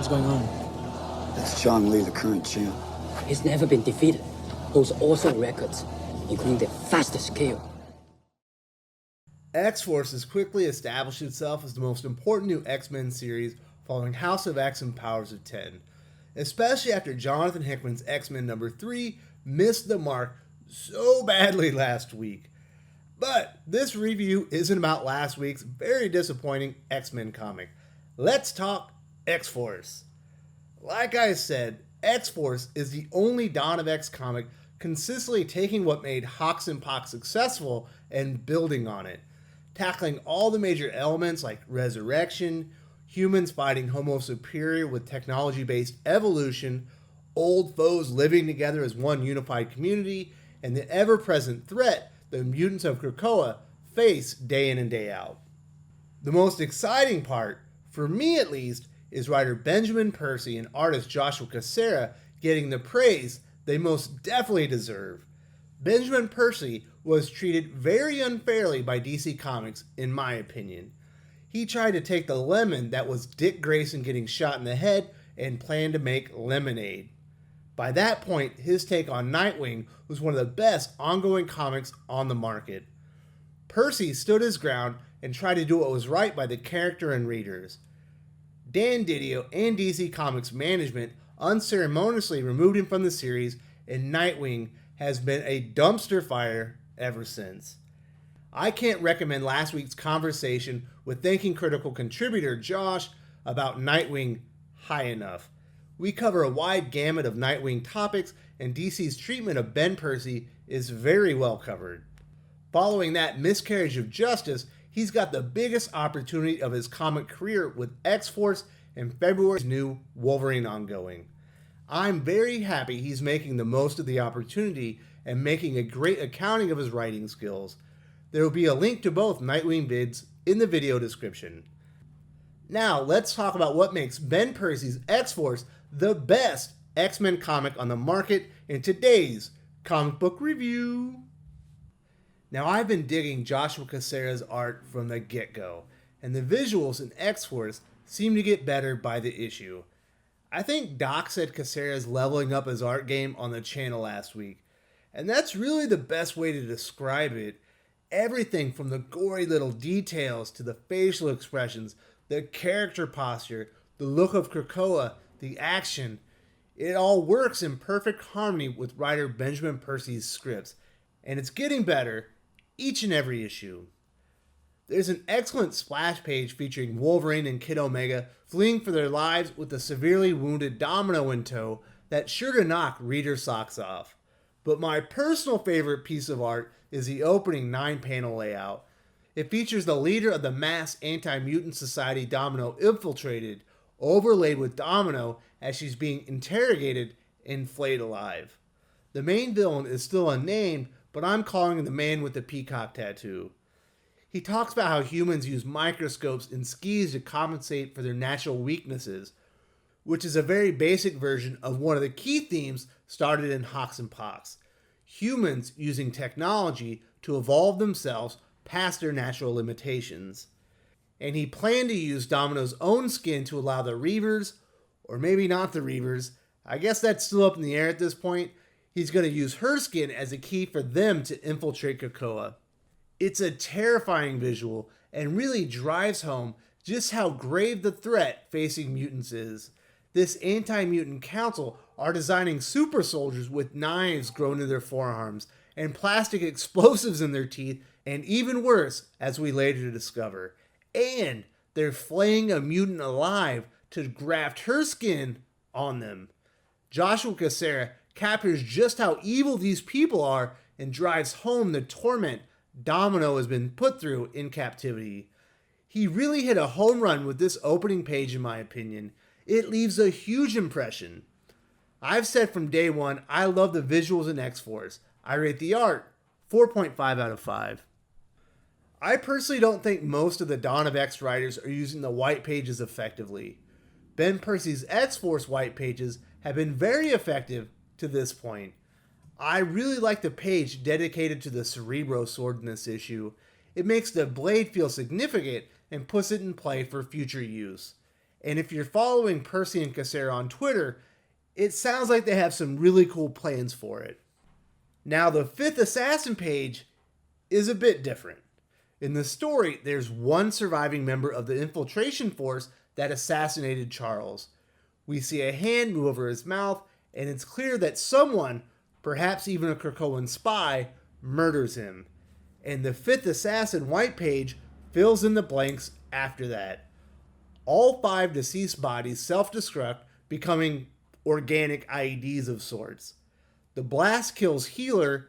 What's going on? That's John Lee, the current champ. He's never been defeated. Holds awesome records, including the fastest kill. X-Force has quickly established itself as the most important new X-Men series following House of X and Powers of 10, especially after Jonathan Hickman's X-Men number 3 missed the mark so badly last week. But this review isn't about last week's very disappointing X-Men comic. Let's talk X-Force. Like I said, X-Force is the only Dawn of X comic consistently taking what made Hox and Pox successful and building on it, tackling all the major elements like resurrection, humans fighting Homo superior with technology-based evolution, old foes living together as one unified community, and the ever-present threat the mutants of Krakoa face day in and day out. The most exciting part, for me at least, is writer Benjamin Percy and artist Joshua Cassara getting the praise they most definitely deserve. Benjamin Percy was treated very unfairly by DC Comics, in my opinion. He tried to take the lemon that was Dick Grayson getting shot in the head and planned to make lemonade. By that point, his take on Nightwing was one of the best ongoing comics on the market. Percy stood his ground and tried to do what was right by the character and readers. Dan Didio and DC Comics management unceremoniously removed him from the series, and Nightwing has been a dumpster fire ever since. I can't recommend last week's conversation with thinking critical contributor Josh about Nightwing high enough. We cover a wide gamut of Nightwing topics, and DC's treatment of Ben Percy is very well covered. Following that miscarriage of justice, he's got the biggest opportunity of his comic career with X-Force and February's new Wolverine ongoing. I'm very happy he's making the most of the opportunity and making a great accounting of his writing skills. There will be a link to both Nightwing vids in the video description. Now, let's talk about what makes Ben Percy's X-Force the best X-Men comic on the market in today's comic book review. Now, I've been digging Joshua Cassara's art from the get-go, and the visuals in X-Force seem to get better by the issue. I think Doc said Cassara is leveling up his art game on the channel last week, and that's really the best way to describe it. Everything from the gory little details to the facial expressions, the character posture, the look of Krakoa, the action, it all works in perfect harmony with writer Benjamin Percy's scripts, and it's getting better each and every issue. There's an excellent splash page featuring Wolverine and Kid Omega fleeing for their lives with a severely wounded Domino in tow that's sure to knock reader socks off. But my personal favorite piece of art is the opening 9-panel layout. It features the leader of the mass anti-mutant society Domino infiltrated, overlaid with Domino as she's being interrogated and flayed alive. The main villain is still unnamed, but I'm calling him the man with the peacock tattoo. He talks about how humans use microscopes and skis to compensate for their natural weaknesses, which is a very basic version of one of the key themes started in Hox and Pox. Humans using technology to evolve themselves past their natural limitations. And he planned to use Domino's own skin to allow the Reavers, or maybe not the Reavers, I guess that's still up in the air at this point, he's going to use her skin as a key for them to infiltrate Krakoa. It's a terrifying visual and really drives home just how grave the threat facing mutants is. This anti-mutant council are designing super soldiers with knives grown in their forearms and plastic explosives in their teeth, and even worse, as we later discover. And they're flaying a mutant alive to graft her skin on them. Joshua Cassara captures just how evil these people are and drives home the torment Domino has been put through in captivity. He really hit a home run with this opening page, in my opinion. It leaves a huge impression. I've said from day one, I love the visuals in X-Force. I rate the art 4.5 out of 5. I personally don't think most of the Dawn of X writers are using the white pages effectively. Ben Percy's X-Force white pages have been very effective to this point. I really like the page dedicated to the Cerebro sword in this issue. It makes the blade feel significant and puts it in play for future use. And if you're following Percy and Cassara on Twitter, it sounds like they have some really cool plans for it. Now, the fifth assassin page is a bit different. In the story, there's one surviving member of the infiltration force that assassinated Charles. We see a hand move over his mouth, and it's clear that someone, perhaps even a Krakoan spy, murders him. And the fifth assassin white page fills in the blanks after that. All 5 deceased bodies self-destruct, becoming organic IEDs of sorts. The blast kills Healer,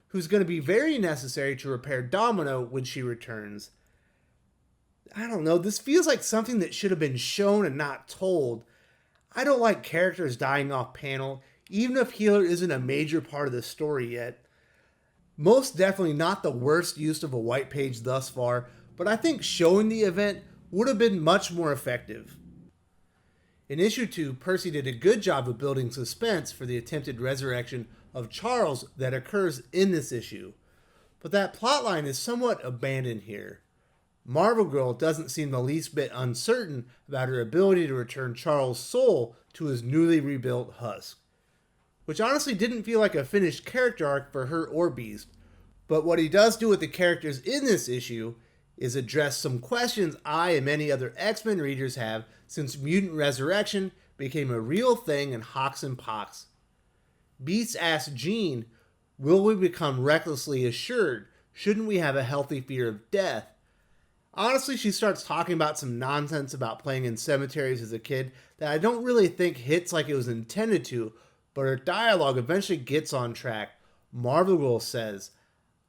who's going to be very necessary to repair Domino when she returns. I don't know, this feels like something that should have been shown and not told. I don't like characters dying off panel, even if Healer isn't a major part of the story yet. Most definitely not the worst use of a white page thus far, but I think showing the event would have been much more effective. In issue 2, Percy did a good job of building suspense for the attempted resurrection of Charles that occurs in this issue, but that plotline is somewhat abandoned here. Marvel Girl doesn't seem the least bit uncertain about her ability to return Charles' soul to his newly rebuilt husk, which honestly didn't feel like a finished character arc for her or Beast, but what he does do with the characters in this issue is address some questions I and many other X-Men readers have since mutant resurrection became a real thing in Hox and Pox. Beast asks Jean, will we become recklessly assured? Shouldn't we have a healthy fear of death? Honestly, she starts talking about some nonsense about playing in cemeteries as a kid that I don't really think hits like it was intended to, but her dialogue eventually gets on track. Marvel Girl says,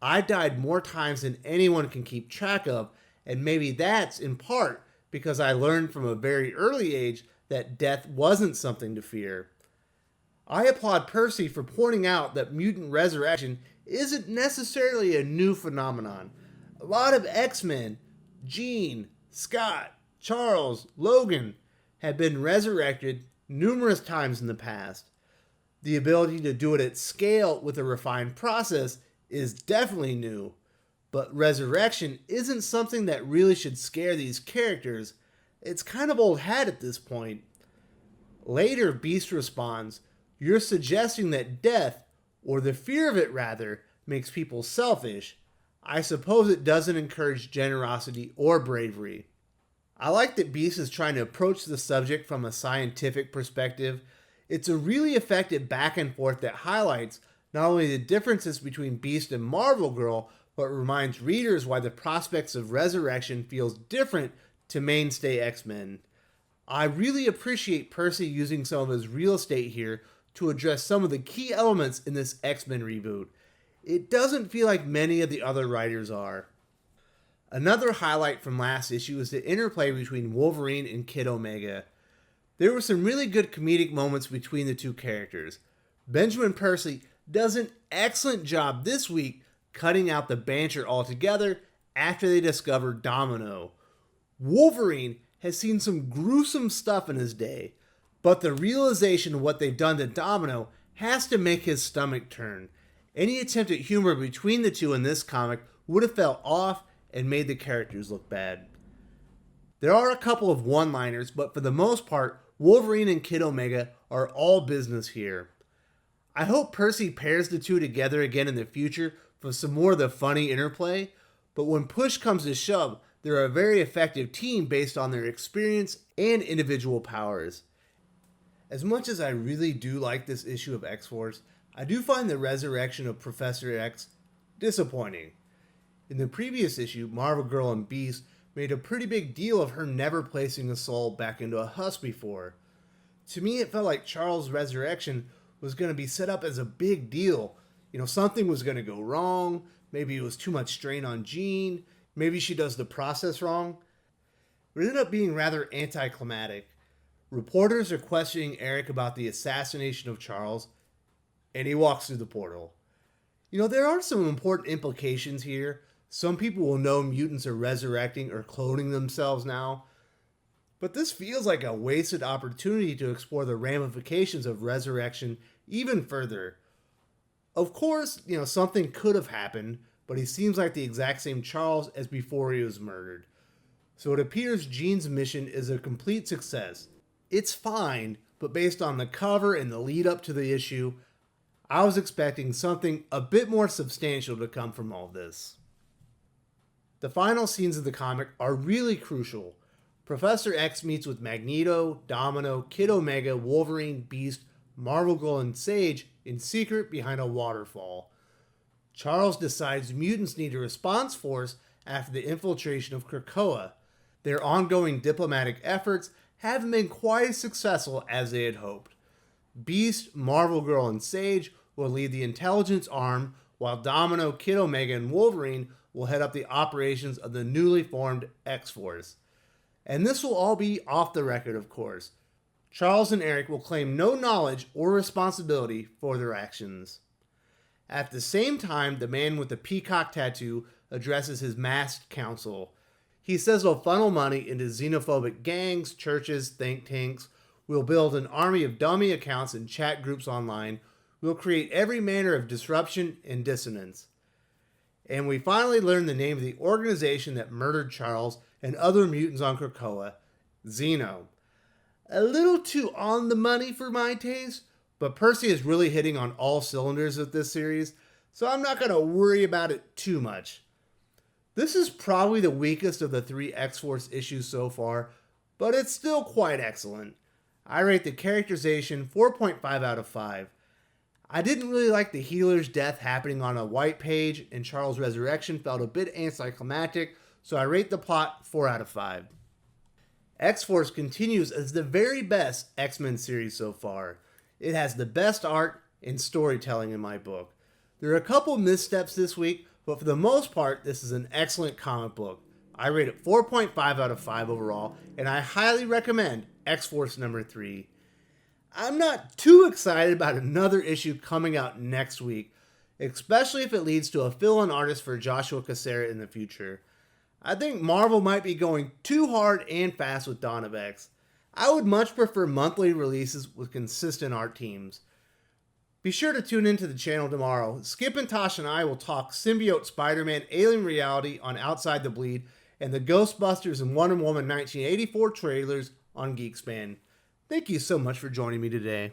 I died more times than anyone can keep track of, and maybe that's in part because I learned from a very early age that death wasn't something to fear. I applaud Percy for pointing out that mutant resurrection isn't necessarily a new phenomenon. A lot of X-Men, Jean, Scott, Charles, Logan, have been resurrected numerous times in the past. The ability to do it at scale with a refined process is definitely new, but resurrection isn't something that really should scare these characters. It's kind of old hat at this point. Later, Beast responds, you're suggesting that death, or the fear of it rather, makes people selfish. I suppose it doesn't encourage generosity or bravery. I like that Beast is trying to approach the subject from a scientific perspective. It's a really effective back and forth that highlights not only the differences between Beast and Marvel Girl, but reminds readers why the prospects of resurrection feels different to mainstay X-Men. I really appreciate Percy using some of his real estate here to address some of the key elements in this X-Men reboot. It doesn't feel like many of the other writers are. Another highlight from last issue is the interplay between Wolverine and Kid Omega. There were some really good comedic moments between the two characters. Benjamin Percy does an excellent job this week cutting out the banter altogether after they discover Domino. Wolverine has seen some gruesome stuff in his day, but the realization of what they've done to Domino has to make his stomach turn. Any attempt at humor between the two in this comic would have felt off and made the characters look bad. There are a couple of one-liners, but for the most part, Wolverine and Kid Omega are all business here. I hope Percy pairs the two together again in the future for some more of the funny interplay, but when push comes to shove, they're a very effective team based on their experience and individual powers. As much as I really do like this issue of X-Force, I do find the resurrection of Professor X disappointing. In the previous issue, Marvel Girl and Beast made a pretty big deal of her never placing a soul back into a husk before. To me, it felt like Charles' resurrection was going to be set up as a big deal. Something was going to go wrong. Maybe it was too much strain on Jean. Maybe she does the process wrong. It ended up being rather anticlimactic. Reporters are questioning Eric about the assassination of Charles, and he walks through the portal. There are some important implications here. Some people will know mutants are resurrecting or cloning themselves now. But this feels like a wasted opportunity to explore the ramifications of resurrection even further. Of course, something could have happened, but he seems like the exact same Charles as before he was murdered. so it appears Jean's mission is a complete success. It's fine, but based on the cover and the lead up to the issue, I was expecting something a bit more substantial to come from all this. The final scenes of the comic are really crucial. Professor X meets with Magneto, Domino, Kid Omega, Wolverine, Beast, Marvel Girl, and Sage in secret behind a waterfall. Charles decides mutants need a response force after the infiltration of Krakoa. Their ongoing diplomatic efforts haven't been quite as successful as they had hoped. Beast, Marvel Girl, and Sage will lead the intelligence arm, while Domino, Kid Omega, and Wolverine will head up the operations of the newly formed X-Force. And this will all be off the record, of course. Charles and Eric will claim no knowledge or responsibility for their actions. At the same time, the man with the peacock tattoo addresses his masked council. He says he'll funnel money into xenophobic gangs, churches, think tanks. We'll build an army of dummy accounts and chat groups online. We'll create every manner of disruption and dissonance. And we finally learn the name of the organization that murdered Charles and other mutants on Krakoa, Xeno. A little too on the money for my taste, but Percy is really hitting on all cylinders with this series, so I'm not going to worry about it too much. This is probably the weakest of the 3 X-Force issues so far, but it's still quite excellent. I rate the characterization 4.5 out of 5. I didn't really like the healer's death happening on a white page, and Charles' resurrection felt a bit anticlimactic, so I rate the plot 4 out of 5. X-Force continues as the very best X-Men series so far. It has the best art and storytelling in my book. There are a couple missteps this week, but for the most part, this is an excellent comic book. I rate it 4.5 out of 5 overall, and I highly recommend X-Force number 3. I'm not too excited about another issue coming out next week, especially if it leads to a fill-in artist for Joshua Cassara in the future. I think Marvel might be going too hard and fast with Dawn of X. I would much prefer monthly releases with consistent art teams. Be sure to tune into the channel tomorrow. Skip and Tosh and I will talk Symbiote Spider-Man Alien Reality on Outside the Bleed and the Ghostbusters and Wonder Woman 1984 trailers on Geekspan. Thank you so much for joining me today.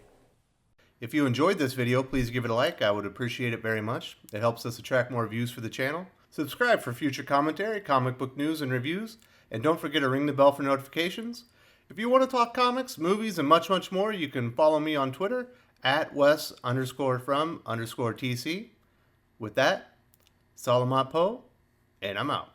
If you enjoyed this video, please give it a like. I would appreciate it very much. It helps us attract more views for the channel. Subscribe for future commentary, comic book news, and reviews. And don't forget to ring the bell for notifications. If you want to talk comics, movies, and much, much more, you can follow me on Twitter at Wes_from_TC. With that, Salamat Po, and I'm out.